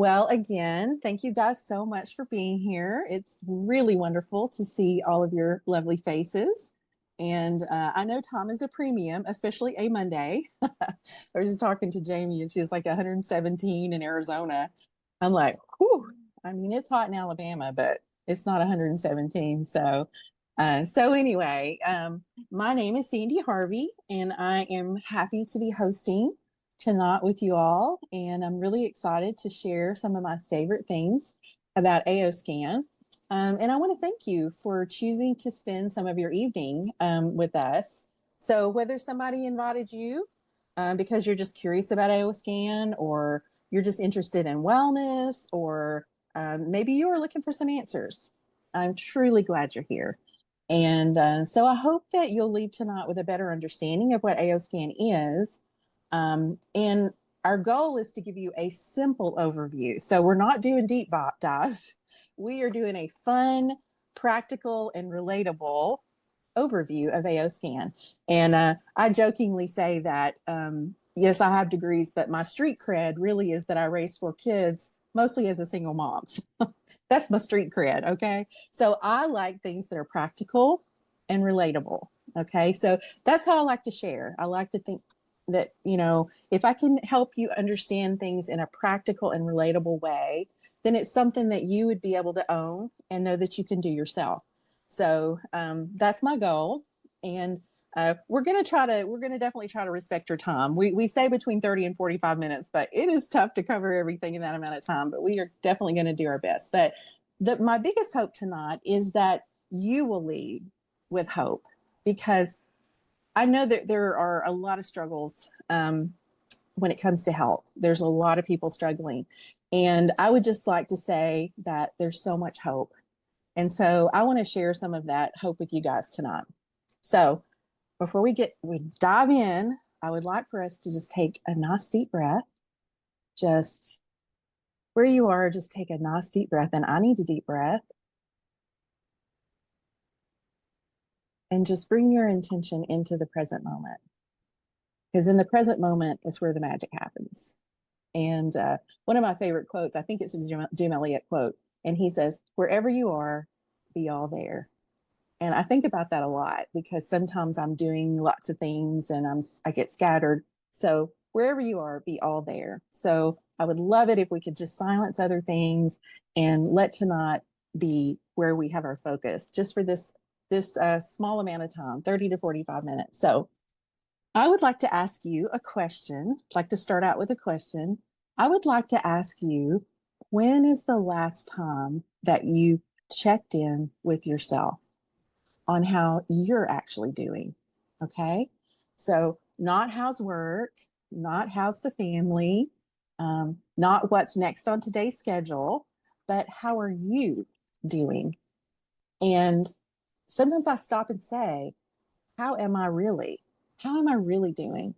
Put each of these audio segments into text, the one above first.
Well, again, thank you guys so much for being here. It's really wonderful to see all of your lovely faces. And I know Tom is a premium, especially a Monday. I was just talking to Jamie and she's like 117 in Arizona. I'm like, whew, I mean, it's hot in Alabama, but it's not 117. So anyway, my name is Sandi Harvey, and I am happy to be hosting tonight with you all. And I'm really excited to share some of my favorite things about AO Scan. And I want to thank you for choosing to spend some of your evening with us. So, whether somebody invited you because you're just curious about AO Scan, or you're just interested in wellness, or maybe you are looking for some answers, I'm truly glad you're here. And so I hope that you'll leave tonight with a better understanding of what AO Scan is, and our goal is to give you a simple overview. So we're not doing deep dives. We are doing a fun, practical, and relatable overview of AO Scan. And I jokingly say that, yes, I have degrees, but my street cred really is that I raised 4 kids, mostly as a single mom. That's my street cred. Okay. So I like things that are practical and relatable. Okay. So that's how I like to share. I like to think that, if I can help you understand things in a practical and relatable way, then it's something that you would be able to own and know that you can do yourself. So that's my goal. And we're going to definitely try to respect your time. We say between 30 and 45 minutes, but it is tough to cover everything in that amount of time, but we are definitely going to do our best. But my biggest hope tonight is that you will lead with hope, because I know that there are a lot of struggles when it comes to health. There's a lot of people struggling. And I would just like to say that there's so much hope. And so I want to share some of that hope with you guys tonight. So before we dive in, I would like for us to just take a nice deep breath. Just where you are, just take a nice deep breath. And I need a deep breath. And just bring your intention into the present moment. Because in the present moment is where the magic happens. And one of my favorite quotes, I think it's a Jim Elliott quote, and he says, "Wherever you are, be all there." And I think about that a lot, because sometimes I'm doing lots of things and I get scattered. So wherever you are, be all there. So I would love it if we could just silence other things and let tonight be where we have our focus, just for this small amount of time, 30 to 45 minutes. So I would like to ask you a question. I'd like to start out with a question. I would like to ask you, when is the last time that you checked in with yourself on how you're actually doing? Okay. So, not how's work, not how's the family, not what's next on today's schedule, but how are you doing? And sometimes I stop and say, how am I really? How am I really doing?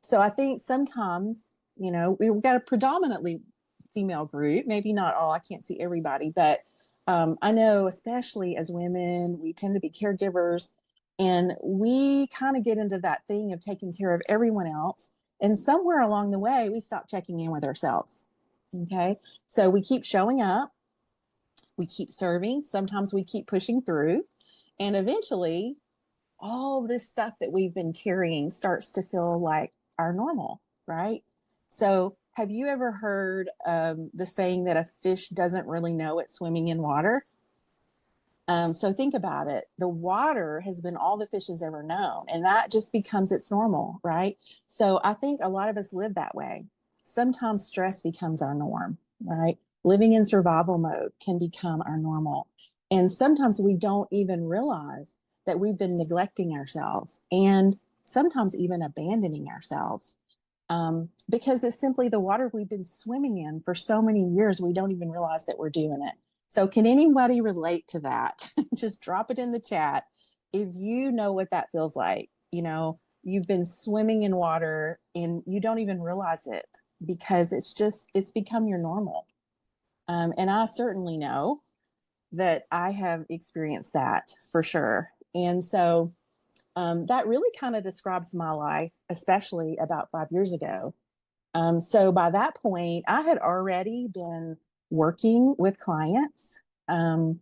So I think sometimes, we've got a predominantly female group, maybe not all, I can't see everybody, but I know, especially as women, we tend to be caregivers, and we kind of get into that thing of taking care of everyone else. And somewhere along the way, we stop checking in with ourselves. Okay. So we keep showing up, we keep serving, sometimes we keep pushing through, and eventually all this stuff that we've been carrying starts to feel like our normal, right? So, have you ever heard the saying that a fish doesn't really know it's swimming in water? So, think about it. The water has been all the fish has ever known, and that just becomes its normal, right? So, I think a lot of us live that way. Sometimes stress becomes our norm, right? Living in survival mode can become our normal. And sometimes we don't even realize that we've been neglecting ourselves, and sometimes even abandoning ourselves, because it's simply the water we've been swimming in for so many years, we don't even realize that we're doing it. So, can anybody relate to that? Just drop it in the chat if you know what that feels like. You've been swimming in water and you don't even realize it, because it's become your normal. And I certainly know that I have experienced that for sure. And so that really kind of describes my life, especially about 5 years ago. So by that point, I had already been working with clients in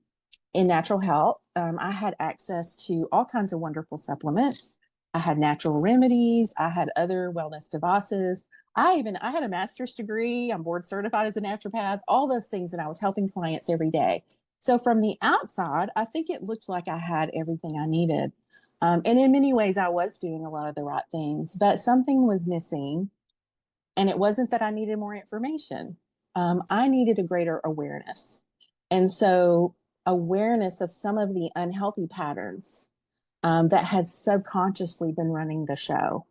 natural health. I had access to all kinds of wonderful supplements. I had natural remedies. I had other wellness devices. I had a master's degree. I'm board certified as a naturopath, all those things, and I was helping clients every day. So from the outside, I think it looked like I had everything I needed. And in many ways, I was doing a lot of the right things, but something was missing. And it wasn't that I needed more information. I needed a greater awareness. And so, awareness of some of the unhealthy patterns that had subconsciously been running the show.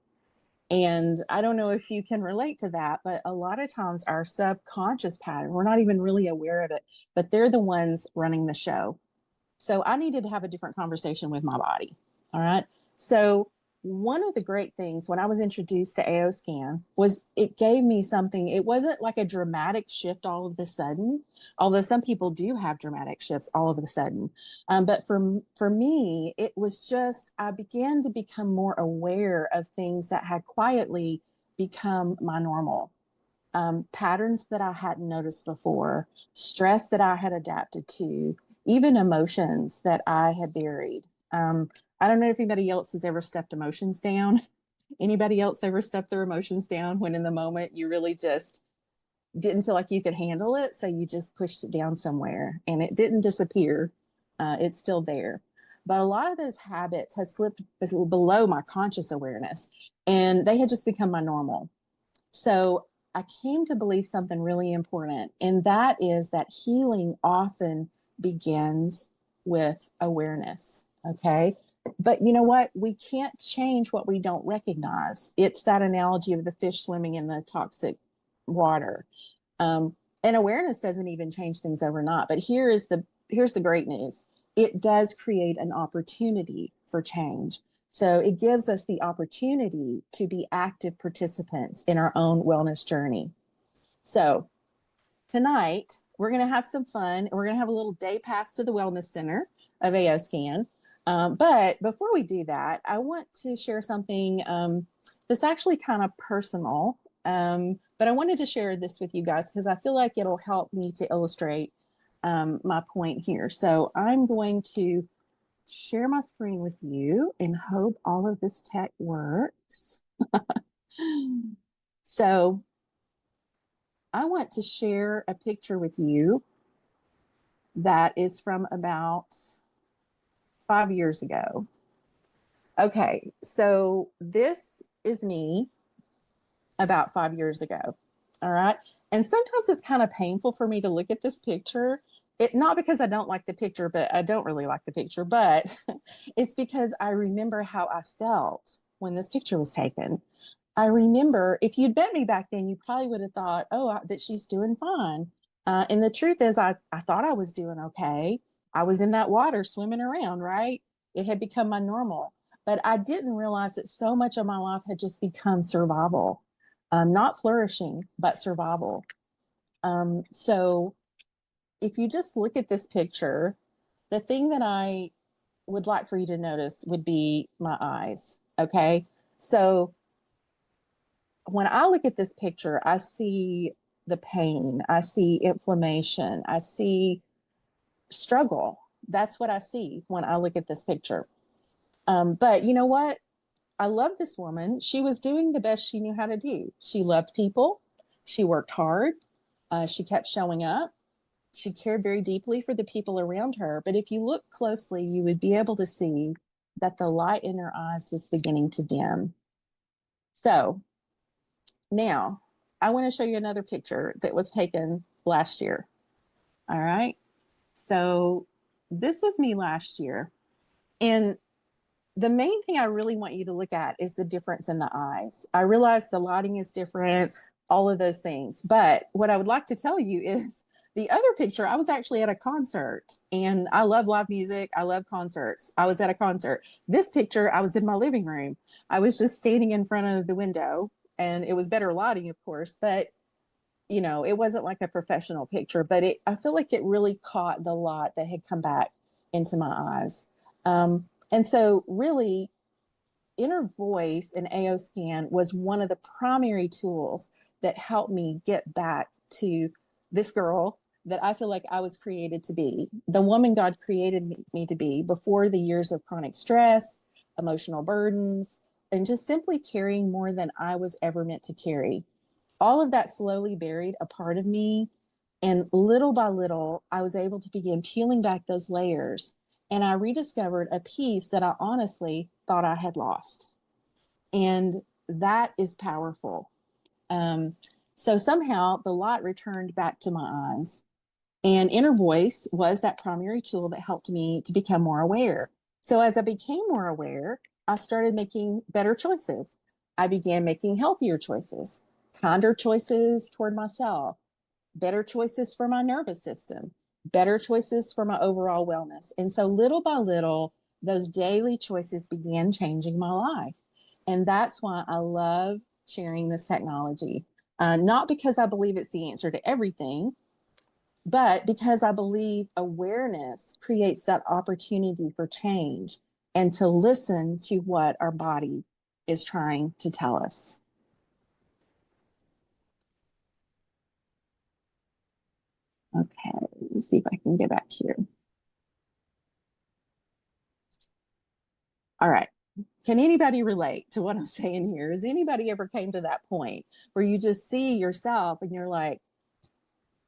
And I don't know if you can relate to that, but a lot of times our subconscious pattern, we're not even really aware of it, but they're the ones running the show. So I needed to have a different conversation with my body. All right. So one of the great things when I was introduced to AO Scan was it gave me something. It wasn't like a dramatic shift all of a sudden, although some people do have dramatic shifts all of a sudden. But for me, it was just, I began to become more aware of things that had quietly become my normal. Patterns that I hadn't noticed before, stress that I had adapted to, even emotions that I had buried. I don't know if anybody else has ever stepped emotions down. Anybody else ever stepped their emotions down when in the moment you really just didn't feel like you could handle it? So you just pushed it down somewhere and it didn't disappear. It's still there. But a lot of those habits had slipped below my conscious awareness and they had just become my normal. So I came to believe something really important, and that is that healing often begins with awareness. Okay. But you know what? We can't change what we don't recognize. It's that analogy of the fish swimming in the toxic water. And awareness doesn't even change things overnight. But here's the great news. It does create an opportunity for change. So it gives us the opportunity to be active participants in our own wellness journey. So tonight, we're going to have some fun. We're going to have a little day pass to the Wellness Center of AO Scan. But before we do that, I want to share something that's actually kind of personal. But I wanted to share this with you guys because I feel like it'll help me to illustrate my point here. So I'm going to share my screen with you and hope all of this tech works. So I want to share a picture with you that is from about 5 years ago. Okay, so this is me about 5 years ago. All right. And sometimes it's kind of painful for me to look at this picture. Not because I don't like the picture, but I don't really like the picture, but it's because I remember how I felt when this picture was taken. I remember if you'd met me back then, you probably would have thought, oh, that she's doing fine. And the truth is, I thought I was doing okay. I was in that water swimming around, right? It had become my normal. But I didn't realize that so much of my life had just become survival, not flourishing, but survival. So if you just look at this picture, the thing that I would like for you to notice would be my eyes. Okay. So when I look at this picture, I see the pain, I see inflammation, I see struggle. That's what I see when I look at this picture. But you know what? I love this woman. She was doing the best she knew how to do. She loved people. She worked hard. She kept showing up. She cared very deeply for the people around her. But if you look closely, you would be able to see that the light in her eyes was beginning to dim. So now I want to show you another picture that was taken last year. All right. So this was me last year. And the main thing I really want you to look at is the difference in the eyes. I realize the lighting is different, all of those things. But what I would like to tell you is the other picture, I was actually at a concert and I love live music. I love concerts. I was at a concert. This picture, I was in my living room. I was just standing in front of the window and it was better lighting, of course, but you know, it wasn't like a professional picture, but I feel like it really caught the light that had come back into my eyes. And so really inner voice and AO scan was one of the primary tools that helped me get back to this girl that I feel like I was created to be, the woman God created me to be before the years of chronic stress, emotional burdens, and just simply carrying more than I was ever meant to carry. All of that slowly buried a part of me. And little by little, I was able to begin peeling back those layers. And I rediscovered a piece that I honestly thought I had lost. And that is powerful. Um, so somehow the light returned back to my eyes. And inner voice was that primary tool that helped me to become more aware. So as I became more aware, I started making better choices. I began making healthier choices, kinder choices toward myself, better choices for my nervous system, better choices for my overall wellness. And so little by little, those daily choices began changing my life. And that's why I love sharing this technology. Not because I believe it's the answer to everything, but because I believe awareness creates that opportunity for change and to listen to what our body is trying to tell us. Okay, let me see if I can get back here. All right. Can anybody relate to what I'm saying here? Has anybody ever came to that point where you just see yourself and you're like,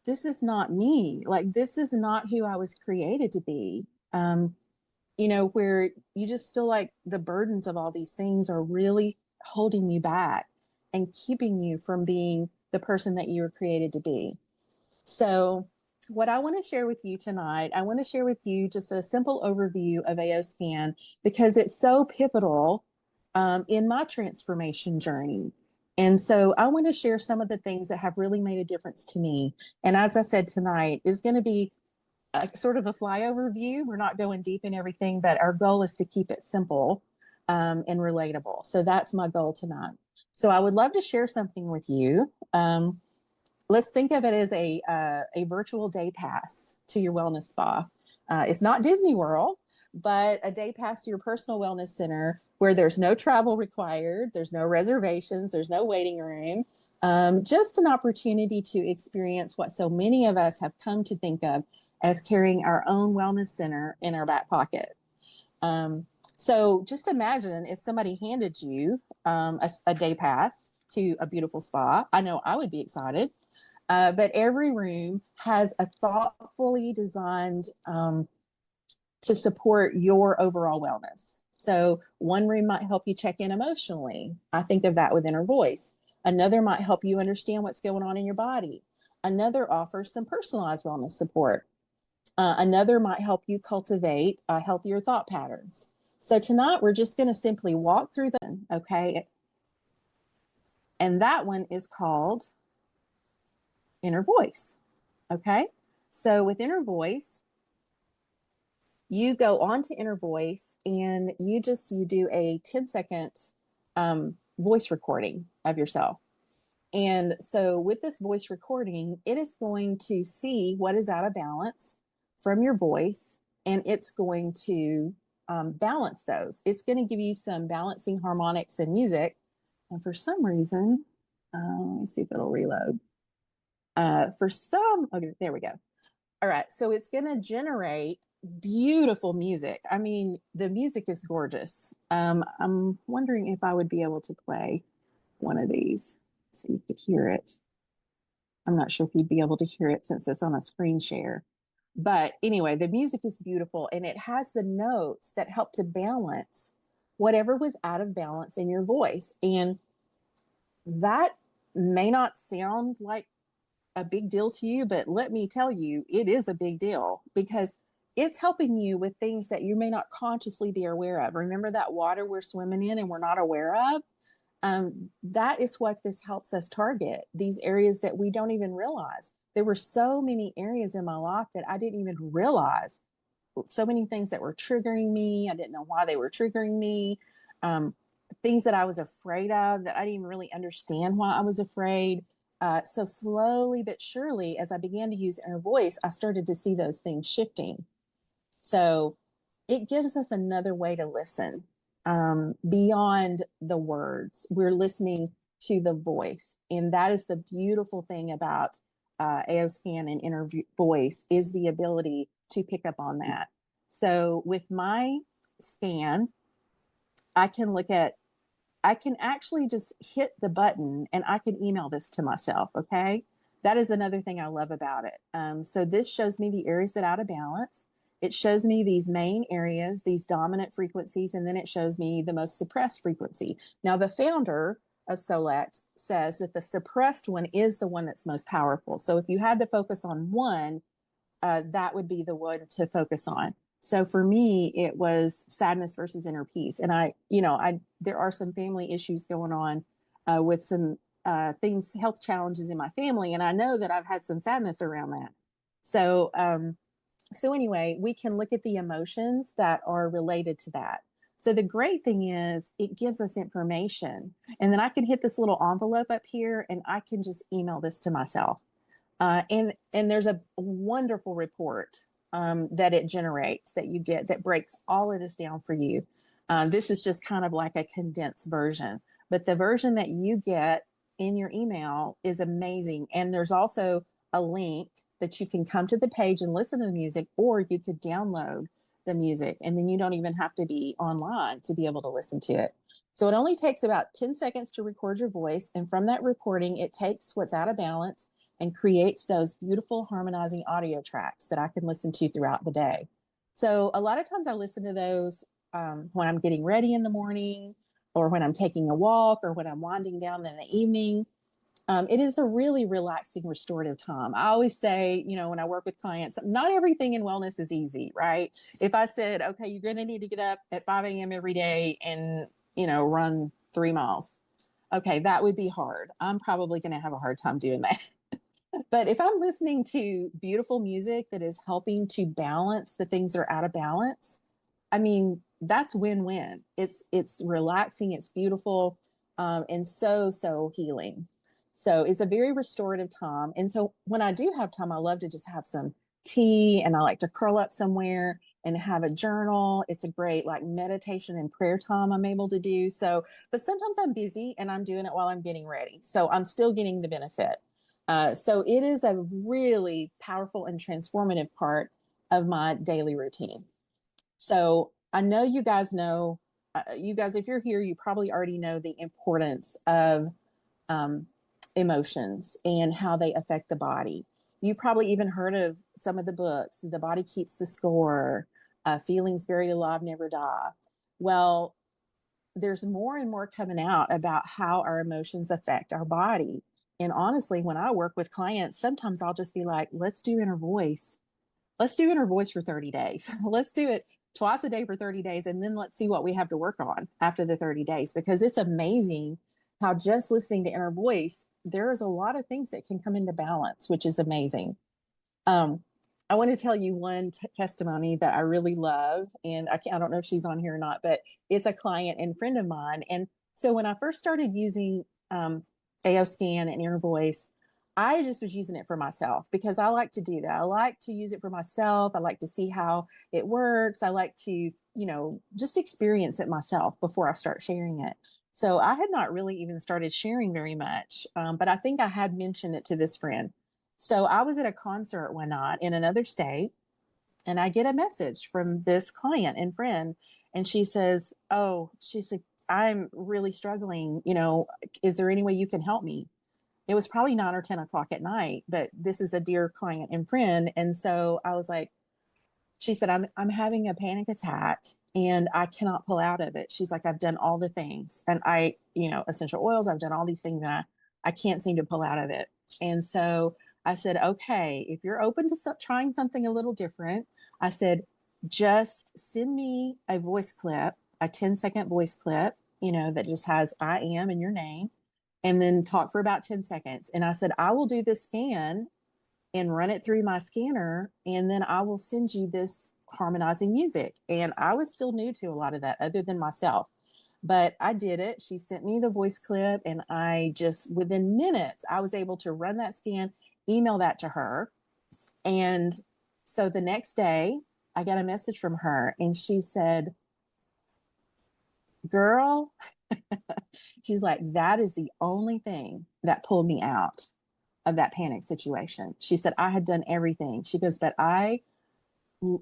this is not me. Like, this is not who I was created to be. Where you just feel like the burdens of all these things are really holding you back and keeping you from being the person that you were created to be. So, what I want to share with you tonight, I want to share with you just a simple overview of AO Scan because it's so pivotal in my transformation journey. And so, I want to share some of the things that have really made a difference to me. And as I said tonight, is going to be sort of a flyover view. We're not going deep in everything, but our goal is to keep it simple and relatable. So, that's my goal tonight. So, I would love to share something with you. Let's think of it as a virtual day pass to your wellness spa. It's not Disney World, but a day pass to your personal wellness center where there's no travel required, there's no reservations, there's no waiting room. Just an opportunity to experience what so many of us have come to think of as carrying our own wellness center in our back pocket. So just imagine if somebody handed you a day pass to a beautiful spa. I know I would be excited. But every room has a thoughtfully designed to support your overall wellness. So one room might help you check in emotionally. I think of that with inner voice. Another might help you understand what's going on in your body. Another offers some personalized wellness support. Another might help you cultivate healthier thought patterns. So tonight we're just going to simply walk through them, okay? And that one is called inner voice. Okay. So with inner voice, you go on to inner voice and you do a 10-second voice recording of yourself. And so with this voice recording, it is going to see what is out of balance from your voice, and it's going to balance those. It's going to give you some balancing harmonics and music. And for some reason, let me see if it'll reload. Okay, there we go. All right, so it's going to generate beautiful music. I mean, the music is gorgeous. I'm wondering if I would be able to play one of these so you could hear it. I'm not sure if you'd be able to hear it since it's on a screen share. But anyway, the music is beautiful and it has the notes that help to balance whatever was out of balance in your voice. And that may not sound like a big deal to you, but let me tell you, it is a big deal because it's helping you with things that you may not consciously be aware of. Remember that water we're swimming in and we're not aware of? That is what this helps us target, these areas that we don't even realize. There were so many areas in my life that I didn't even realize, so many things that were triggering me. I didn't know why they were triggering me. Things that I was afraid of that I didn't even really understand why I was afraid. So slowly but surely, as I began to use inner voice, I started to see those things shifting. So it gives us another way to listen. beyond the words. We're listening to the voice. And that is the beautiful thing about AO scan and inner voice, is the ability to pick up on that. So with my scan, I can actually just hit the button and I can email this to myself. Okay. That is another thing I love about it. So this shows me the areas that are out of balance. It shows me these main areas, these dominant frequencies, and then it shows me the most suppressed frequency. Now, the founder of Solex says that the suppressed one is the one that's most powerful. So if you had to focus on one, that would be the one to focus on. So for me, it was sadness versus inner peace. And there are some family issues going on with some things, health challenges in my family. And I know that I've had some sadness around that. So anyway, we can look at the emotions that are related to that. So the great thing is it gives us information. And then I can hit this little envelope up here and I can just email this to myself. And there's a wonderful report that it generates that you get that breaks all of this down for you. This is just kind of like a condensed version, but the version that you get in your email is amazing. And there's also a link that you can come to the page and listen to the music, or you could download the music, and then you don't even have to be online to be able to listen to it. So it only takes about 10 seconds to record your voice. And from that recording, it takes what's out of balance and creates those beautiful harmonizing audio tracks that I can listen to throughout the day. So a lot of times I listen to those when I'm getting ready in the morning, or when I'm taking a walk, or when I'm winding down in the evening. It is a really relaxing, restorative time. I always say, when I work with clients, not everything in wellness is easy, right? If I said, okay, you're going to need to get up at 5 a.m. every day and, run 3 miles. Okay, that would be hard. I'm probably going to have a hard time doing that. But if I'm listening to beautiful music that is helping to balance the things that are out of balance, I mean, that's win-win. It's relaxing, it's beautiful, and so healing. So it's a very restorative time. And so when I do have time, I love to just have some tea, and I like to curl up somewhere and have a journal. It's a great like meditation and prayer time I'm able to do. So, but sometimes I'm busy and I'm doing it while I'm getting ready. So I'm still getting the benefit. So it is a really powerful and transformative part of my daily routine. So I know you guys know, if you're here, you probably already know the importance of um, emotions and how they affect the body. You probably even heard of some of the books, The Body Keeps the Score, Feelings Buried Alive Never Die. Well, there's more and more coming out about how our emotions affect our body. And honestly, when I work with clients, sometimes I'll just be like, let's do inner voice. Let's do inner voice for 30 days. Let's do it twice a day for 30 days. And then let's see what we have to work on after the 30 days, because it's amazing how just listening to inner voice, there is a lot of things that can come into balance, which is amazing. I want to tell you one testimony that I really love, and I don't know if she's on here or not, but it's a client and friend of mine. And so when I first started using AO Scan and Inner Voice, I just was using it for myself because I like to do that. I like to use it for myself. I like to see how it works. I like to, just experience it myself before I start sharing it. So I had not really even started sharing very much, but I think I had mentioned it to this friend. So I was at a concert one night in another state, and I get a message from this client and friend, and she says, she's like, I'm really struggling. Is there any way you can help me? It was probably 9 or 10 o'clock at night, but this is a dear client and friend. And so I was like, she said, I'm having a panic attack and I cannot pull out of it. She's like, I've done all the things, and essential oils, I've done all these things, and I can't seem to pull out of it. And so I said, okay, if you're open to trying something a little different, I said, just send me a voice clip, a 10-second voice clip, that just has I am and your name, and then talk for about 10 seconds. And I said, I will do the scan and run it through my scanner, and then I will send you this harmonizing music. And I was still new to a lot of that other than myself, but I did it. She sent me the voice clip, and I just, within minutes, I was able to run that scan, email that to her. And so the next day I got a message from her, and she said, girl, she's like, that is the only thing that pulled me out of that panic situation. She said, I had done everything. She goes, but I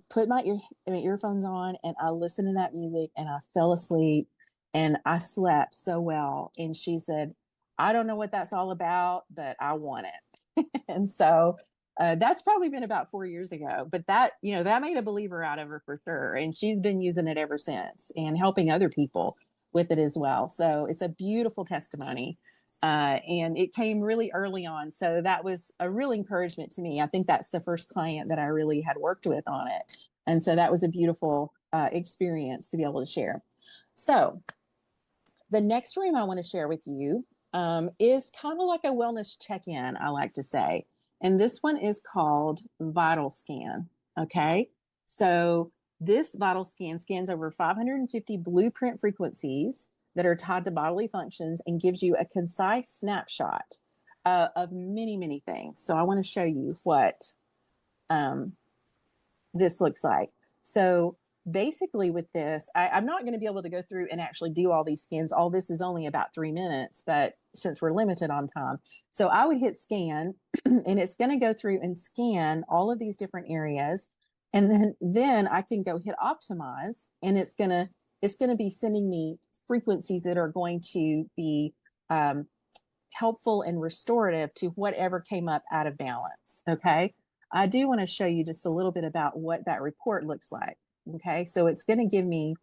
put my earphones on and I listened to that music and I fell asleep and I slept so well. And she said, I don't know what that's all about, but I want it. And so that's probably been about 4 years ago, but that, that made a believer out of her for sure. And she's been using it ever since and helping other people with it as well. So it's a beautiful testimony. And it came really early on. So that was a real encouragement to me. I think that's the first client that I really had worked with on it. And so that was a beautiful experience to be able to share. So the next room I want to share with you is kind of like a wellness check-in, I like to say. And this one is called Vital Scan. Okay. So this Vital Scan scans over 550 blueprint frequencies that are tied to bodily functions and gives you a concise snapshot of many, many things. So I want to show you what this looks like. So basically with this, I'm not going to be able to go through and actually do all these scans. All this is only about 3 minutes, but since we're limited on time. So I would hit scan and it's going to go through and scan all of these different areas. And then I can go hit optimize and it's going to be sending me frequencies that are going to be helpful and restorative to whatever came up out of balance. Okay. I do want to show you just a little bit about what that report looks like. Okay. So it's going to give me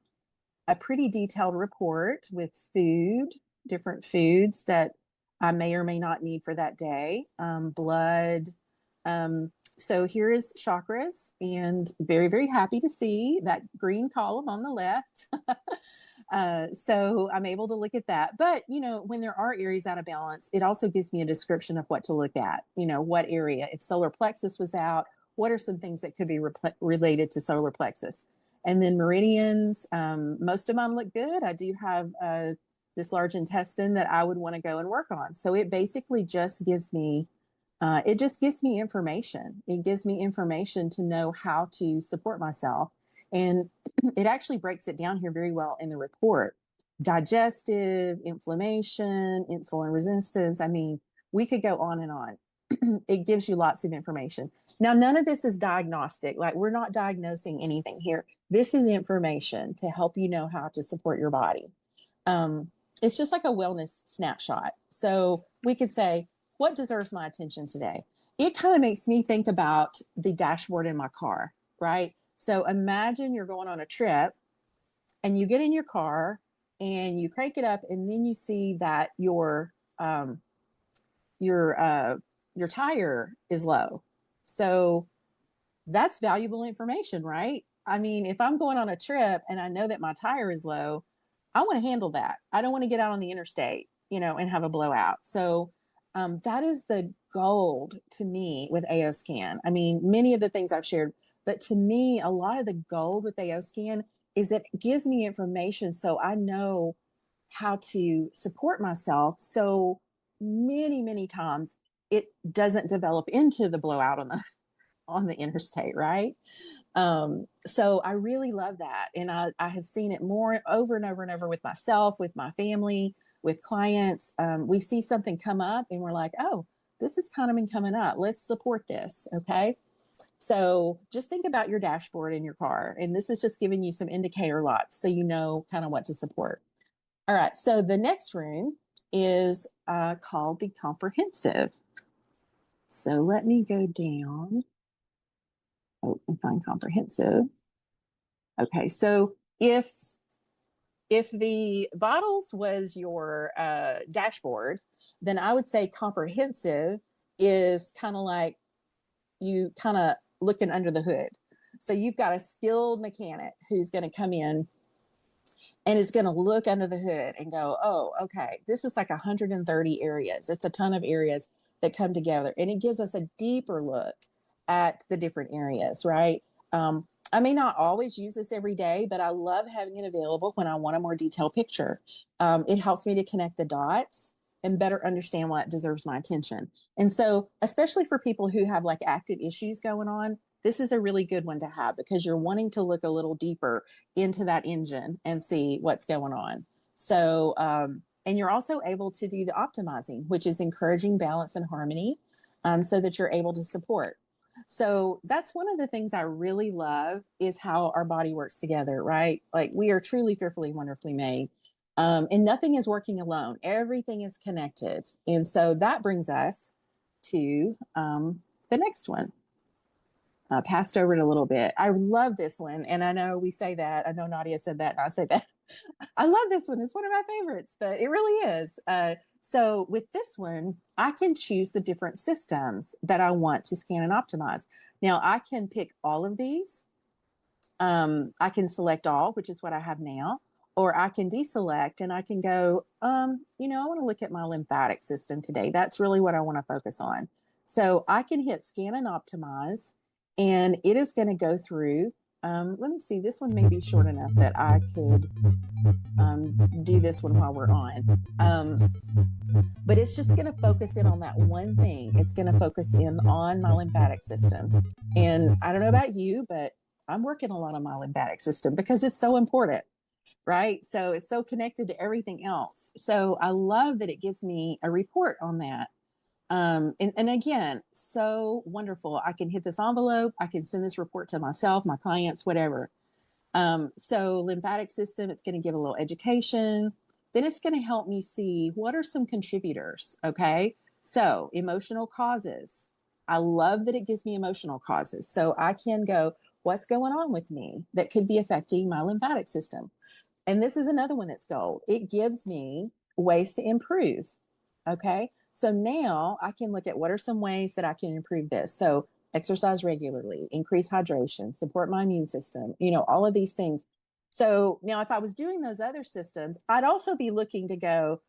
a pretty detailed report with different foods that I may or may not need for that day, blood. So here is chakras, and very, very happy to see that green column on the left. So I'm able to look at that. But, when there are areas out of balance, it also gives me a description of what to look at, what area. If solar plexus was out, what are some things that could be related to solar plexus? And then meridians, most of them look good. I do have this large intestine that I would want to go and work on. So it basically just gives me information. It gives me information to know how to support myself. And it actually breaks it down here very well in the report. Digestive, inflammation, insulin resistance. I mean, we could go on and on. It gives you lots of information. Now, none of this is diagnostic. Like, we're not diagnosing anything here. This is information to help you know how to support your body. It's just like a wellness snapshot. So we could say, what deserves my attention today? It kind of makes me think about the dashboard in my car, right? So imagine you're going on a trip and you get in your car and you crank it up and then you see that your tire is low. So that's valuable information, right? I mean, if I'm going on a trip and I know that my tire is low, I want to handle that. I don't want to get out on the interstate, and have a blowout. So that is the gold to me with AO Scan. I mean, many of the things I've shared, but to me, a lot of the gold with AO Scan is it gives me information so I know how to support myself. So many, many times it doesn't develop into the blowout on the interstate, right? So I really love that. And I have seen it more over and over and over with myself, with my family, with clients. We see something come up and we're like, oh, this has kind of been coming up. Let's support this. Okay. So just think about your dashboard in your car. And this is just giving you some indicator lots so you know kind of what to support. All right. So the next room is called the comprehensive. So let me go down. Oh, and find comprehensive. Okay, so if the bottles was your dashboard, then I would say comprehensive is kind of like you kind of looking under the hood. So you've got a skilled mechanic who's going to come in and is going to look under the hood and go, oh, okay, this is like 130 areas. It's a ton of areas that come together. And it gives us a deeper look at the different areas, right? I may not always use this every day, but I love having it available when I want a more detailed picture. It helps me to connect the dots and better understand what deserves my attention. And so, especially for people who have like active issues going on, this is a really good one to have because you're wanting to look a little deeper into that engine and see what's going on. So, and you're also able to do the optimizing, which is encouraging balance and harmony, so that you're able to support. So that's one of the things I really love is how our body works together, right? Like we are truly fearfully, wonderfully made. And nothing is working alone. Everything is connected. And so that brings us to the next one. Passed over it a little bit. I love this one. And I know we say that. I know Nadia said that. And I say that. I love this one. It's one of my favorites, but it really is. So with this one, I can choose the different systems that I want to scan and optimize. Now I can pick all of these. I can select all, which is what I have now, or I can deselect and I can go, I want to look at my lymphatic system today. That's really what I want to focus on. So I can hit scan and optimize, and it is going to go through. Let me see, this one may be short enough that I could do this one while we're on. But it's just going to focus in on that one thing. It's going to focus in on my lymphatic system. And I don't know about you, but I'm working a lot on my lymphatic system because it's so important, right? So it's so connected to everything else. So I love that it gives me a report on that. And again, so wonderful. I can hit this envelope. I can send this report to myself, my clients, whatever. So lymphatic system, it's going to give a little education. Then it's going to help me see what are some contributors. Okay. So emotional causes. I love that it gives me emotional causes. So I can go, what's going on with me that could be affecting my lymphatic system? And this is another one that's gold. It gives me ways to improve. Okay. So now I can look at what are some ways that I can improve this. So exercise regularly, increase hydration, support my immune system, all of these things. So now if I was doing those other systems, I'd also be looking to go,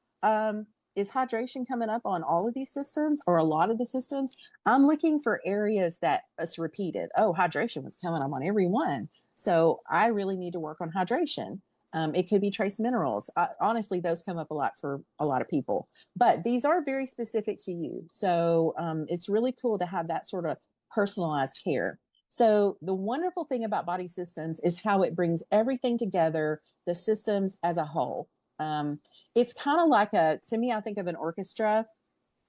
is hydration coming up on all of these systems or a lot of the systems? I'm looking for areas that it's repeated. Oh, hydration was coming up on every one. So I really need to work on hydration. It could be trace minerals. Honestly, those come up a lot for a lot of people, but these are very specific to you. So it's really cool to have that sort of personalized care. So the wonderful thing about body systems is how it brings everything together, the systems as a whole. It's kind of like to me, I think of an orchestra.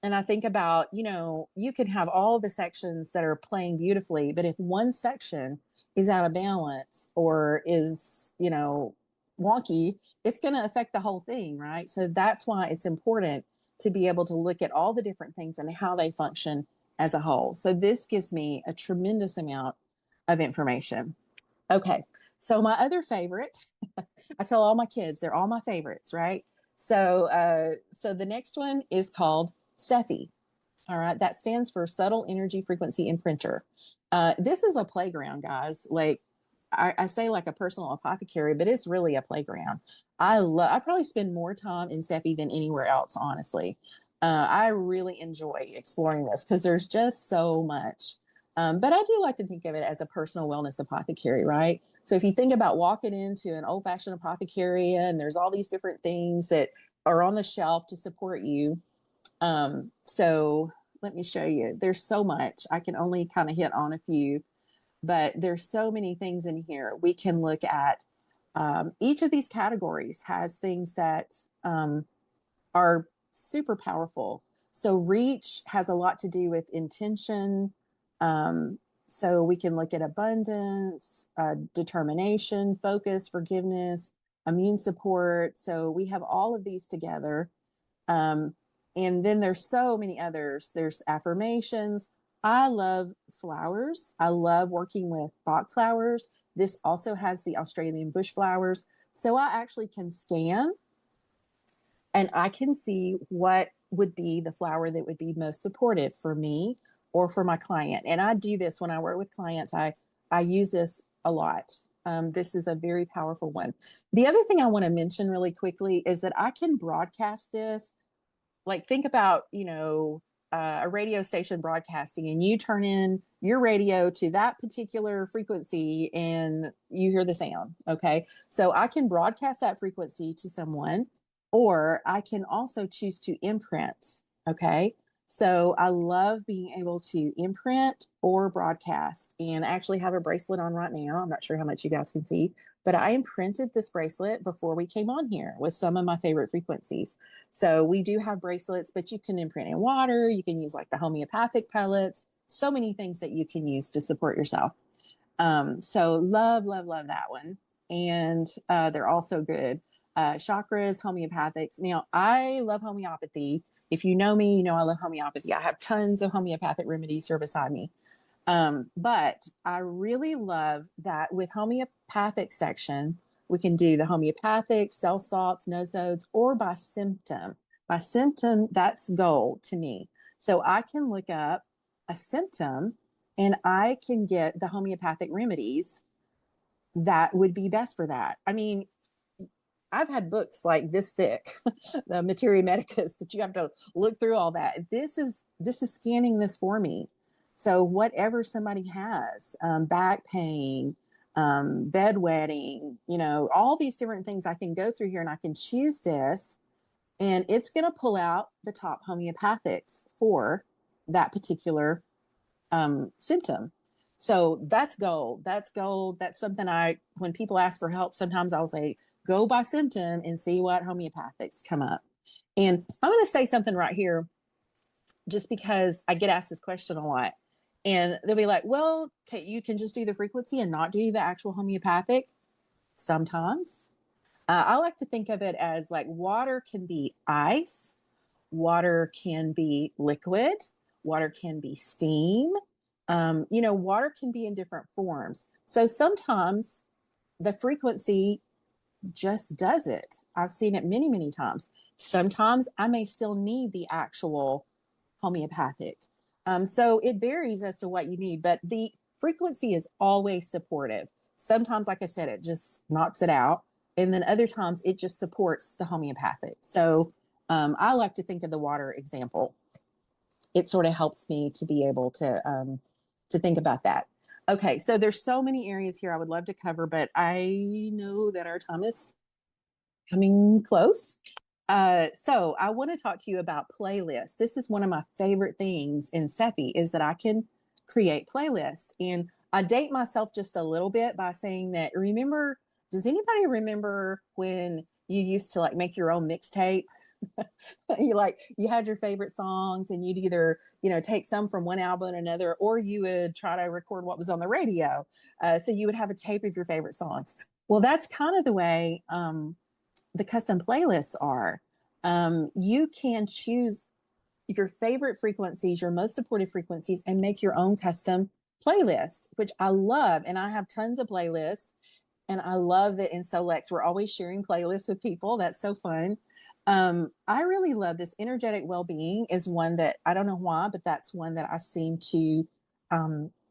And I think about, you can have all the sections that are playing beautifully, but if one section is out of balance or is, wonky, it's going to affect the whole thing, right? So that's why it's important to be able to look at all the different things and how they function as a whole. So this gives me a tremendous amount of information. Okay. So my other favorite, I tell all my kids, they're all my favorites, right? So, so the next one is called SEFI. All right. That stands for Subtle Energy Frequency Imprinter. This is a playground, guys. Like I say like a personal apothecary, but it's really a playground. I probably spend more time in SEFI than anywhere else, honestly. I really enjoy exploring this because there's just so much. But I do like to think of it as a personal wellness apothecary, right? So if you think about walking into an old fashioned apothecary and there's all these different things that are on the shelf to support you. So let me show you. There's so much. I can only kind of hit on a few, but there's so many things in here. We can look at each of these categories has things that are super powerful. So reach has a lot to do with intention. So we can look at abundance, determination, focus, forgiveness, immune support. So we have all of these together. And then there's so many others. There's affirmations. I love flowers. I love working with Bach flowers. This also has the Australian bush flowers. So I actually can scan and I can see what would be the flower that would be most supportive for me or for my client. And I do this when I work with clients. I use this a lot. This is a very powerful one. The other thing I want to mention really quickly is that I can broadcast this. Like think about, a radio station broadcasting and you turn in your radio to that particular frequency and you hear the sound. Okay. So I can broadcast that frequency to someone, or I can also choose to imprint. Okay. So I love being able to imprint or broadcast, and I actually have a bracelet on right now. I'm not sure how much you guys can see, but I imprinted this bracelet before we came on here with some of my favorite frequencies. So we do have bracelets, but you can imprint in water. You can use like the homeopathic pellets, so many things that you can use to support yourself. So love, love, love that one. And they're also good. Chakras, homeopathics. Now, I love homeopathy. If you know me, you know I love homeopathy. I have tons of homeopathic remedies here beside me. But I really love that with homeopathic section, we can do the homeopathic, cell salts, nosodes, or by symptom. By symptom, that's gold to me. So I can look up a symptom and I can get the homeopathic remedies that would be best for that. I mean, I've had books like this thick, the Materia Medicus, that you have to look through all that. This is scanning this for me. So whatever somebody has, back pain, bedwetting, all these different things, I can go through here and I can choose this, and it's going to pull out the top homeopathics for that particular symptom. So that's gold. That's gold. That's something when people ask for help, sometimes I'll say, go by symptom and see what homeopathics come up. And I'm going to say something right here, just because I get asked this question a lot. And they'll be like, well, okay, you can just do the frequency and not do the actual homeopathic. Sometimes. I like to think of it as like water can be ice, water can be liquid, water can be steam. Water can be in different forms. So sometimes the frequency just does it. I've seen it many, many times. Sometimes I may still need the actual homeopathic. So it varies as to what you need, but the frequency is always supportive. Sometimes, like I said, it just knocks it out. And then other times it just supports the homeopathic. So I like to think of the water example. It sort of helps me to be able to think about that. Okay, so there's so many areas here I would love to cover, but I know that our time is coming close. So I want to talk to you about playlists. This is one of my favorite things in Sephi, is that I can create playlists. And I date myself just a little bit by saying that, does anybody remember when you used to like make your own mixtape? You had your favorite songs and you'd either, take some from one album and another, or you would try to record what was on the radio. So you would have a tape of your favorite songs. Well, that's kind of the way the custom playlists are. You can choose your favorite frequencies, your most supportive frequencies, and make your own custom playlist, which I love. And I have tons of playlists. And I love that in Solex, we're always sharing playlists with people. That's so fun. I really love this. Energetic well-being is one that I don't know why, but that's one that I seem to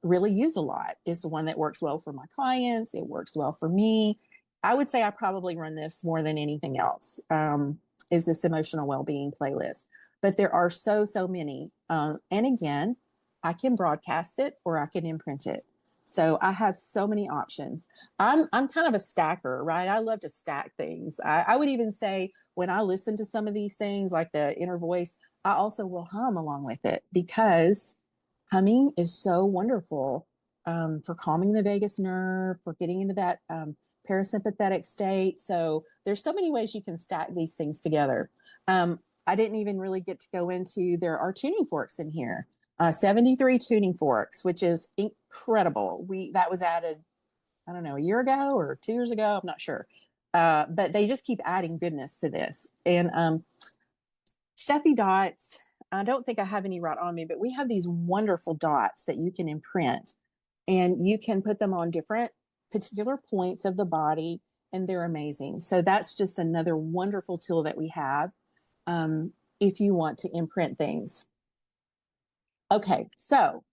really use a lot. It's the one that works well for my clients. It works well for me. I would say I probably run this more than anything else, is this emotional well-being playlist. But there are so many. And again, I can broadcast it or I can imprint it. So I have so many options. I'm kind of a stacker, right? I love to stack things. I would even say when I listen to some of these things, like the inner voice, I also will hum along with it, because humming is so wonderful for calming the vagus nerve, for getting into that parasympathetic state. So there's so many ways you can stack these things together. I didn't even really get to go into, there are tuning forks in here. 73 tuning forks, which is incredible. That was added, I don't know, a year ago or 2 years ago. I'm not sure. But they just keep adding goodness to this. And Sephi dots, I don't think I have any right on me, but we have these wonderful dots that you can imprint, and you can put them on different particular points of the body, and they're amazing. So that's just another wonderful tool that we have if you want to imprint things. Okay, so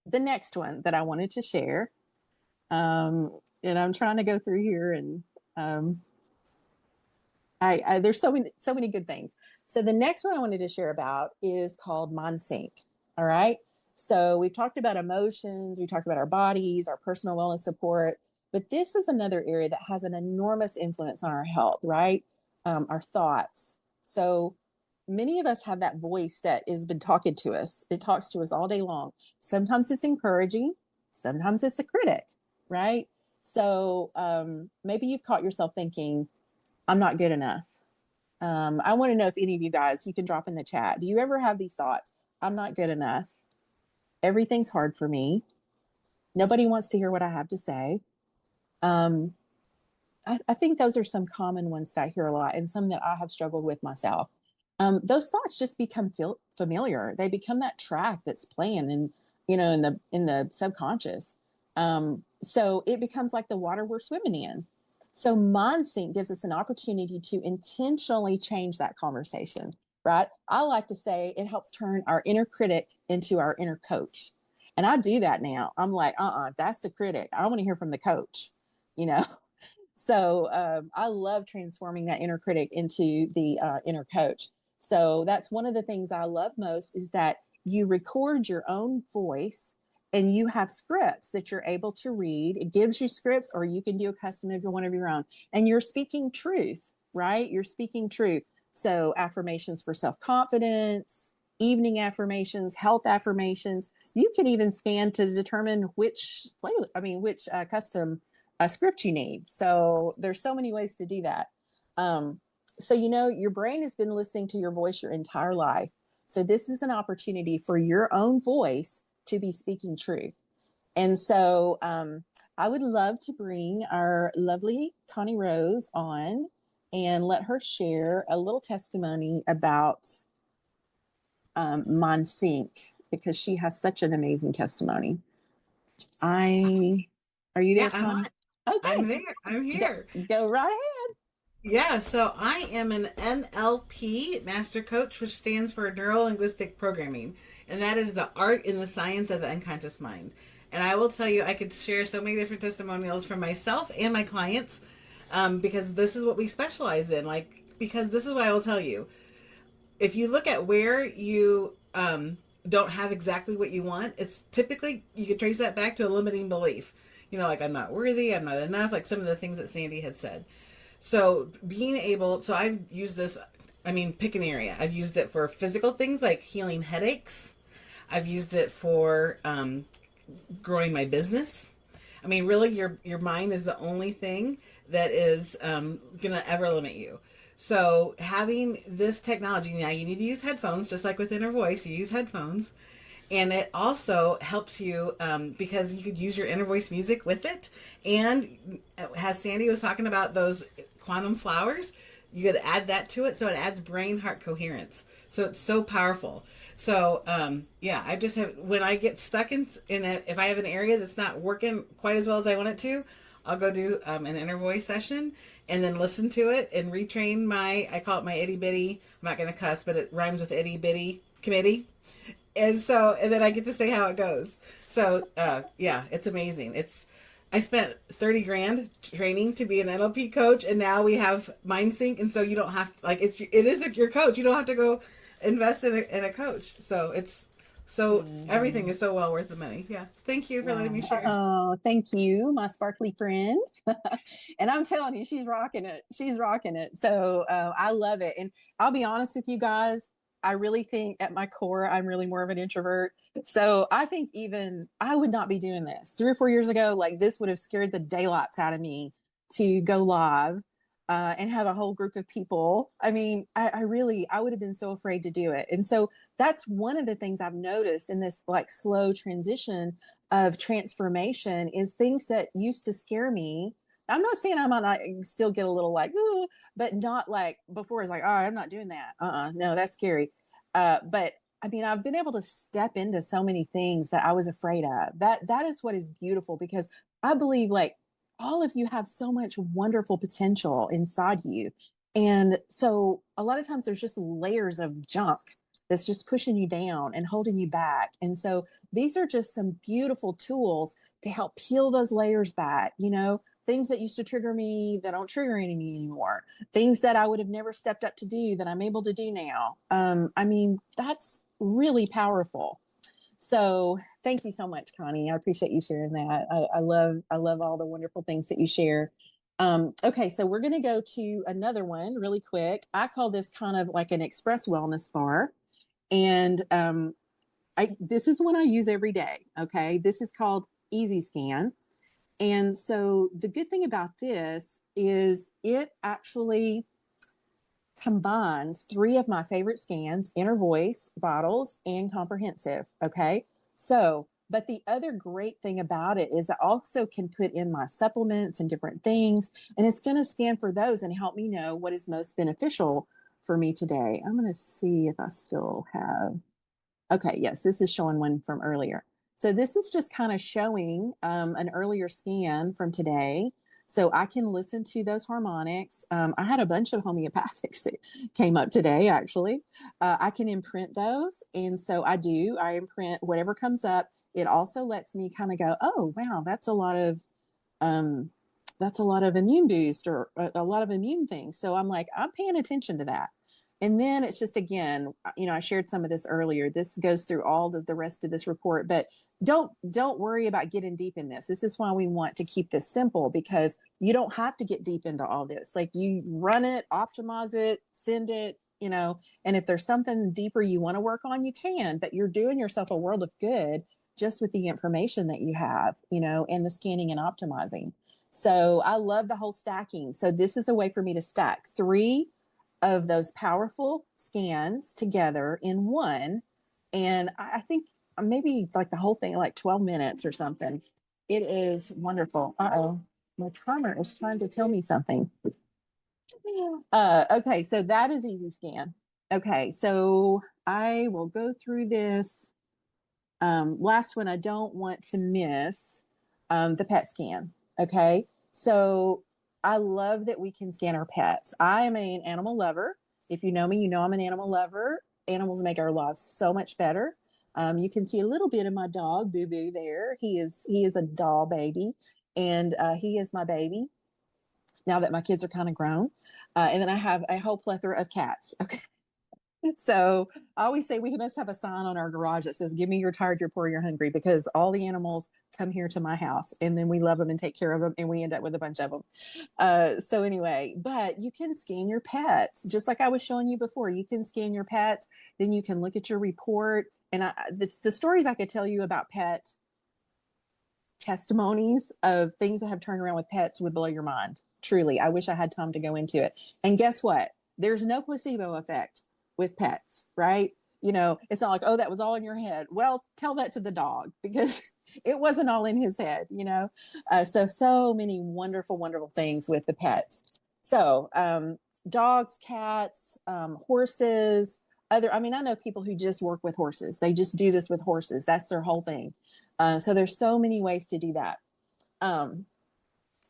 the next one that I wanted to share, and I'm trying to go through here, and there's so many good things. So the next one I wanted to share about is called MindSync. All right. So we've talked about emotions, we talked about our bodies, our personal wellness support, but this is another area that has an enormous influence on our health, right? Our thoughts. So many of us have that voice that has been talking to us. It talks to us all day long. Sometimes it's encouraging, sometimes it's a critic, right? So maybe you've caught yourself thinking, I'm not good enough. I want to know if any of you guys, you can drop in the chat. Do you ever have these thoughts? I'm not good enough. Everything's hard for me. Nobody wants to hear what I have to say. I think those are some common ones that I hear a lot, and some that I have struggled with myself. Those thoughts just become familiar. They become that track that's playing in the subconscious. So it becomes like the water we're swimming in. So MindSync gives us an opportunity to intentionally change that conversation, right? I like to say it helps turn our inner critic into our inner coach. And I do that now. I'm like, that's the critic. I want to hear from the coach, you know? So I love transforming that inner critic into the inner coach. So that's one of the things I love most is that you record your own voice and you have scripts that you're able to read. It gives you scripts, or you can do a custom one of your own. And you're speaking truth, right? You're speaking truth. So affirmations for self-confidence, evening affirmations, health affirmations. You can even scan to determine which custom script you need. So there's so many ways to do that. So, your brain has been listening to your voice your entire life. So this is an opportunity for your own voice to be speaking truth. And so I would love to bring our lovely Connie Rose on and let her share a little testimony about MindSync, because she has such an amazing testimony. Are you there, Connie? Okay. I'm there. I'm here. Go right ahead. Yeah, so I am an NLP Master Coach, which stands for Neuro Linguistic Programming, and that is the art and the science of the unconscious mind. And I will tell you, I could share so many different testimonials from myself and my clients, because this is what we specialize in. Because this is what I will tell you. If you look at where you don't have exactly what you want, it's typically, you could trace that back to a limiting belief. Like, I'm not worthy, I'm not enough, like some of the things that Sandi had said. So I've used this, pick an area. I've used it for physical things like healing headaches. I've used it for growing my business. Really, your mind is the only thing that is going to ever limit you. So having this technology, now you need to use headphones, just like with Inner Voice, you use headphones. And it also helps you because you could use your inner voice music with it. And as Sandi was talking about those quantum flowers, you could add that to it. So it adds brain heart coherence. So it's so powerful. So I just have, when I get stuck in it, if I have an area that's not working quite as well as I want it to, I'll go do an inner voice session and then listen to it and retrain I call it my itty bitty, I'm not going to cuss, but it rhymes with itty bitty committee. And then I get to say how it goes. So, it's amazing. I spent 30 grand training to be an NLP coach, and now we have MindSync. And so you don't have to, it is your coach. You don't have to go invest in a coach. So everything is so well worth the money. Yeah. Thank you for letting me share. Oh, thank you, my sparkly friend. And I'm telling you, she's rocking it. She's rocking it. So I love it. And I'll be honest with you guys, I really think at my core, I'm really more of an introvert. So I think even I would not be doing this 3 or 4 years ago. Like, this would have scared the daylights out of me to go live and have a whole group of people. I would have been so afraid to do it. And so that's one of the things I've noticed in this slow transition of transformation is things that used to scare me. I'm not saying I might not still get a little ooh, but not like before. It's like, oh, I'm not doing that. No, that's scary. But I've been able to step into so many things that I was afraid of. That is what is beautiful, because I believe all of you have so much wonderful potential inside you. And so a lot of times there's just layers of junk that's just pushing you down and holding you back. And so these are just some beautiful tools to help peel those layers back, things that used to trigger me that don't trigger me anymore, things that I would have never stepped up to do that I'm able to do now. That's really powerful. So thank you so much, Connie. I appreciate you sharing that. I love all the wonderful things that you share. Okay, so we're going to go to another one really quick. I call this kind of like an express wellness bar. And this is one I use every day. Okay, this is called Easy Scan. And so the good thing about this is it actually combines three of my favorite scans: inner voice, vitals, and comprehensive. Okay. So, but the other great thing about it is I also can put in my supplements and different things, and it's going to scan for those and help me know what is most beneficial for me today. I'm going to see if I still have. Okay, yes, this is showing one from earlier. So this is just kind of showing an earlier scan from today. So I can listen to those harmonics. I had a bunch of homeopathics that came up today, actually. I can imprint those. And so I do. I imprint whatever comes up. It also lets me kind of go, oh, wow, um, that's a lot of immune boost or a lot of immune things. So I'm like, I'm paying attention to that. And then it's just, again, I shared some of this earlier. This goes through all the rest of this report, but don't worry about getting deep in this. This is why we want to keep this simple, because you don't have to get deep into all this. Like, you run it, optimize it, send it, and if there's something deeper you want to work on, you can, but you're doing yourself a world of good just with the information that you have, and the scanning and optimizing. So I love the whole stacking. So this is a way for me to stack three of those powerful scans together in one. And I think maybe like the whole thing, like 12 minutes or something. It is wonderful. Uh-oh, my timer is trying to tell me something. Okay, so that is Easy Scan. Okay, so I will go through this. Last one, I don't want to miss the PET scan. Okay. So I love that we can scan our pets. I am an animal lover. If you know me, you know I'm an animal lover. Animals make our lives so much better. You can see a little bit of my dog, Boo Boo, there. He is a doll baby, and he is my baby now that my kids are kind of grown. And then I have a whole plethora of cats. Okay. So I always say we must have a sign on our garage that says, "Give me your tired, you're poor, you're hungry," because all the animals come here to my house, and then we love them and take care of them, and we end up with a bunch of them. So anyway, but you can scan your pets just like I was showing you before. You can scan your pets, then you can look at your report. And the stories I could tell you about pet testimonies of things that have turned around with pets would blow your mind. Truly, I wish I had time to go into it. And guess what? There's no placebo effect with pets, right? It's not like, oh, that was all in your head. Well, tell that to the dog, because it wasn't all in his head. So many wonderful, wonderful things with the pets. So dogs, cats, horses, I know people who just work with horses. They just do this with horses. That's their whole thing. So there's so many ways to do that.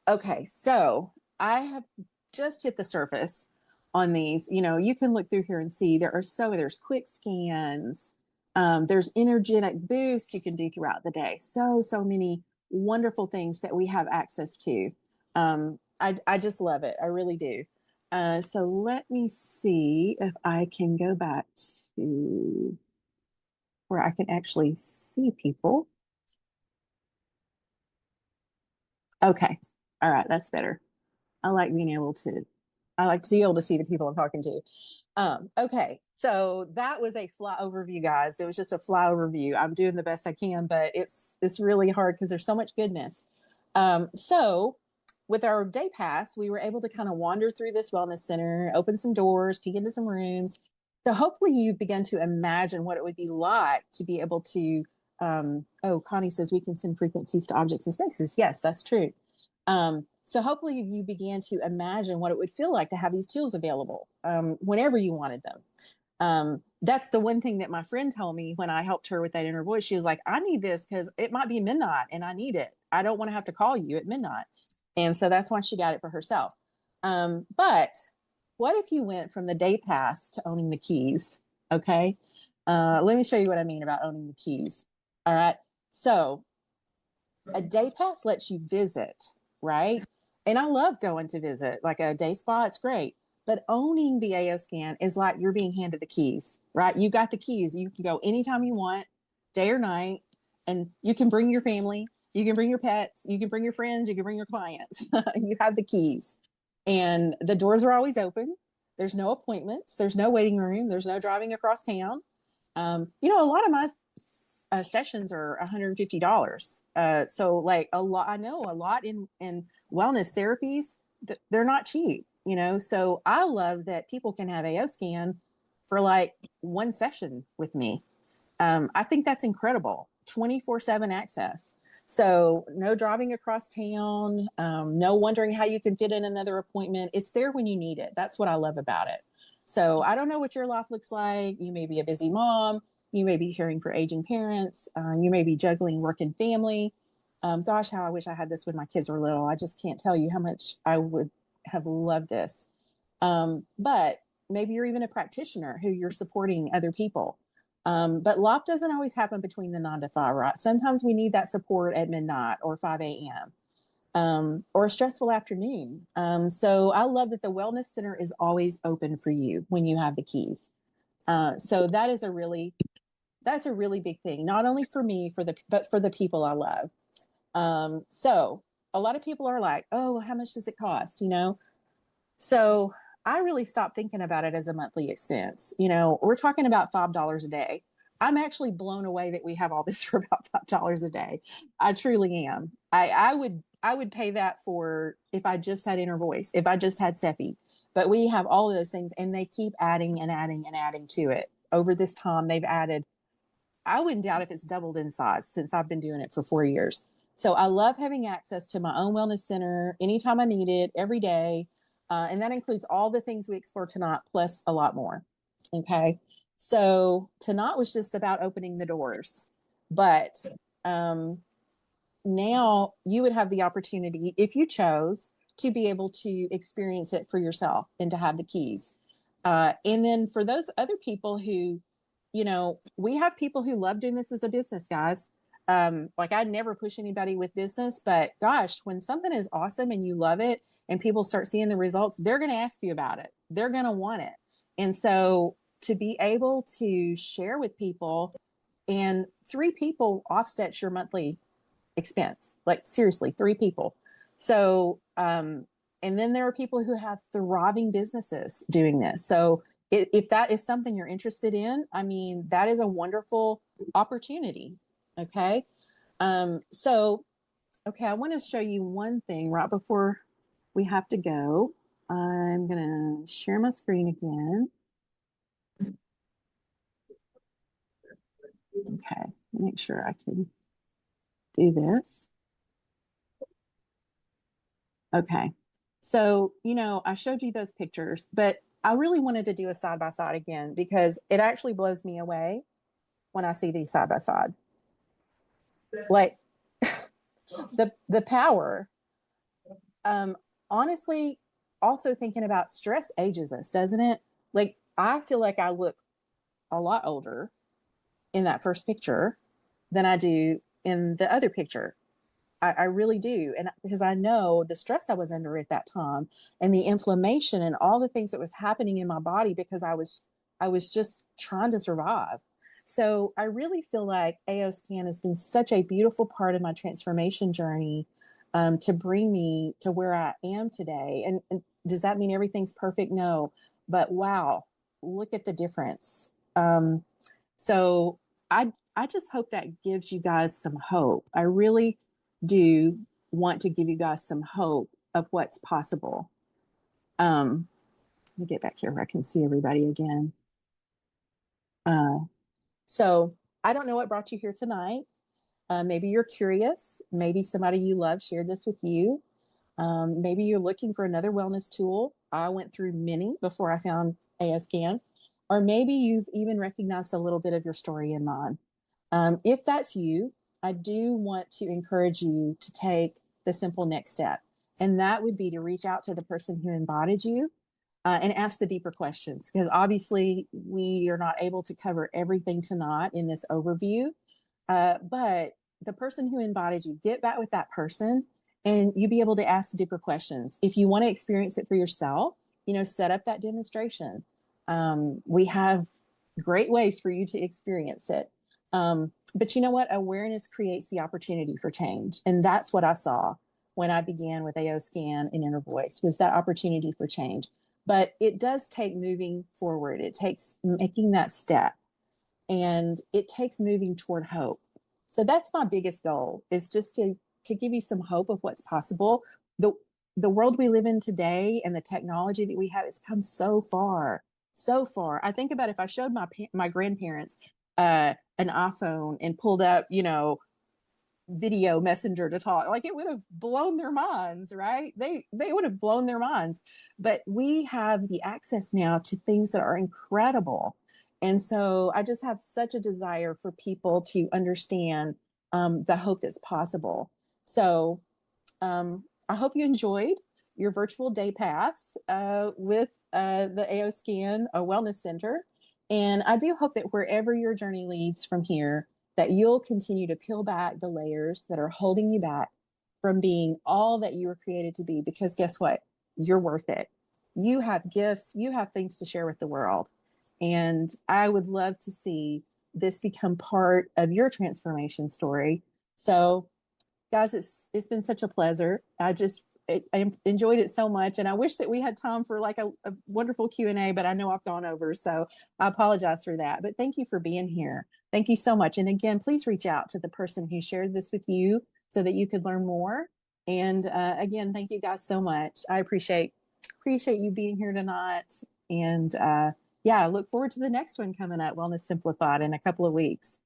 Okay, so I have just hit the surface on these. You can look through here and see there's quick scans. There's energetic boost you can do throughout the day. So many wonderful things that we have access to. I just love it. I really do. So let me see if I can go back to where I can actually see people. Okay. All right. That's better. I like being able to, I like to be able to see the people I'm talking to. Okay. So that was a fly overview, guys. It was just a fly overview. I'm doing the best I can, but it's really hard because there's so much goodness. So with our day pass, we were able to kind of wander through this wellness center, open some doors, peek into some rooms. So hopefully you begin to imagine what it would be like to be able to, Connie says we can send frequencies to objects and spaces. Yes, that's true. So hopefully you began to imagine what it would feel like to have these tools available whenever you wanted them. That's the one thing that my friend told me when I helped her with that inner voice. She was like, I need this because it might be midnight and I need it. I don't want to have to call you at midnight. And so that's why she got it for herself. But what if you went from the day pass to owning the keys? Okay. Let me show you what I mean about owning the keys. All right. So a day pass lets you visit, right? And I love going to visit, like a day spa. It's great. But owning the AO scan is like you're being handed the keys, right? You got the keys. You can go anytime you want, day or night, and you can bring your family. You can bring your pets, you can bring your friends, you can bring your clients. You have the keys. And the doors are always open. There's no appointments, there's no waiting room, there's no driving across town. A lot of my sessions are $150. So like a lot, I know a lot in wellness therapies, they're not cheap, So I love that people can have AO scan for like one session with me. I think that's incredible. 24/7 access. So no driving across town, no wondering how you can fit in another appointment. It's there when you need it. That's what I love about it. So I don't know what your life looks like. You may be a busy mom. You may be caring for aging parents. You may be juggling work and family. Gosh, how I wish I had this when my kids were little. I just can't tell you how much I would have loved this. But maybe you're even a practitioner who you're supporting other people. But LOP doesn't always happen between the 9 to 5, right? Sometimes we need that support at midnight or 5 a.m. Or a stressful afternoon. So I love that the Wellness Center is always open for you when you have the keys. So that's a really big thing, not only for me, but for the people I love. So a lot of people are like, oh, well, how much does it cost? So I really stopped thinking about it as a monthly expense. We're talking about $5 a day. I'm actually blown away that we have all this for about $5 a day. I truly am. I would pay that for if I just had Inner Voice, if I just had Seppi. But we have all of those things, and they keep adding and adding and adding to it. Over this time, they've added, I wouldn't doubt if it's doubled in size since I've been doing it for 4 years. So I love having access to my own wellness center anytime I need it, every day. And that includes all the things we explore tonight, plus a lot more. Okay. So tonight was just about opening the doors. But now you would have the opportunity, if you chose, to be able to experience it for yourself and to have the keys. And then for those other people who, we have people who love doing this as a business, guys. Like I never push anybody with business, but gosh, when something is awesome and you love it and people start seeing the results, they're going to ask you about it. They're going to want it. And so to be able to share with people, and 3 people offsets your monthly expense, like seriously, 3 people. So, and then there are people who have thriving businesses doing this. So if that is something you're interested in, I mean, that is a wonderful opportunity. Okay. Okay, I want to show you one thing right before we have to go. I'm going to share my screen again. Okay, make sure I can do this. Okay. So, I showed you those pictures, but I really wanted to do a side by side again because it actually blows me away when I see these side by side. Like the power. Honestly, also thinking about stress ages us, doesn't it? Like I feel like I look a lot older in that first picture than I do in the other picture. I really do. And because I know the stress I was under at that time and the inflammation and all the things that was happening in my body because I was just trying to survive. So I really feel like AO Scan has been such a beautiful part of my transformation journey, to bring me to where I am today. And does that mean everything's perfect? No, but wow, look at the difference. So I just hope that gives you guys some hope. I really do want to give you guys some hope of what's possible. Let me get back here where I can see everybody again. So I don't know what brought you here tonight. Maybe you're curious. Maybe somebody you love shared this with you. Maybe you're looking for another wellness tool. I went through many before I found AO Scan. Or maybe you've even recognized a little bit of your story in mine. If that's you, I do want to encourage you to take the simple next step. And that would be to reach out to the person who embodied you, and ask the deeper questions. Because obviously, we are not able to cover everything tonight in this overview. But the person who embodied you, get back with that person and you be able to ask the deeper questions. If you want to experience it for yourself, set up that demonstration. We have great ways for you to experience it. But you know what? Awareness creates the opportunity for change. And that's what I saw when I began with AO Scan and Inner Voice, was that opportunity for change. But it does take moving forward. It takes making that step, and it takes moving toward hope. So that's my biggest goal, is just to give you some hope of what's possible. The world we live in today and the technology that we have, it's come so far, so far. I think about if I showed my grandparents an iPhone and pulled up, video messenger to talk, like, it would have blown their minds, right? They would have blown their minds. But we have the access now to things that are incredible. And so I just have such a desire for people to understand the hope that's possible. So I hope you enjoyed your virtual day pass with the AO Scan Wellness Center. And I do hope that wherever your journey leads from here, that you'll continue to peel back the layers that are holding you back from being all that you were created to be. Because guess what? You're worth it. You have gifts, you have things to share with the world. And I would love to see this become part of your transformation story. So, guys, it's been such a pleasure. I enjoyed it so much, and I wish that we had time for like a wonderful Q&A, but I know I've gone over, so I apologize for that. But thank you for being here. Thank you so much. And again, please reach out to the person who shared this with you so that you could learn more. And again, thank you guys so much. I appreciate you being here tonight. And yeah, I look forward to the next one coming up, Wellness Simplified, in a couple of weeks.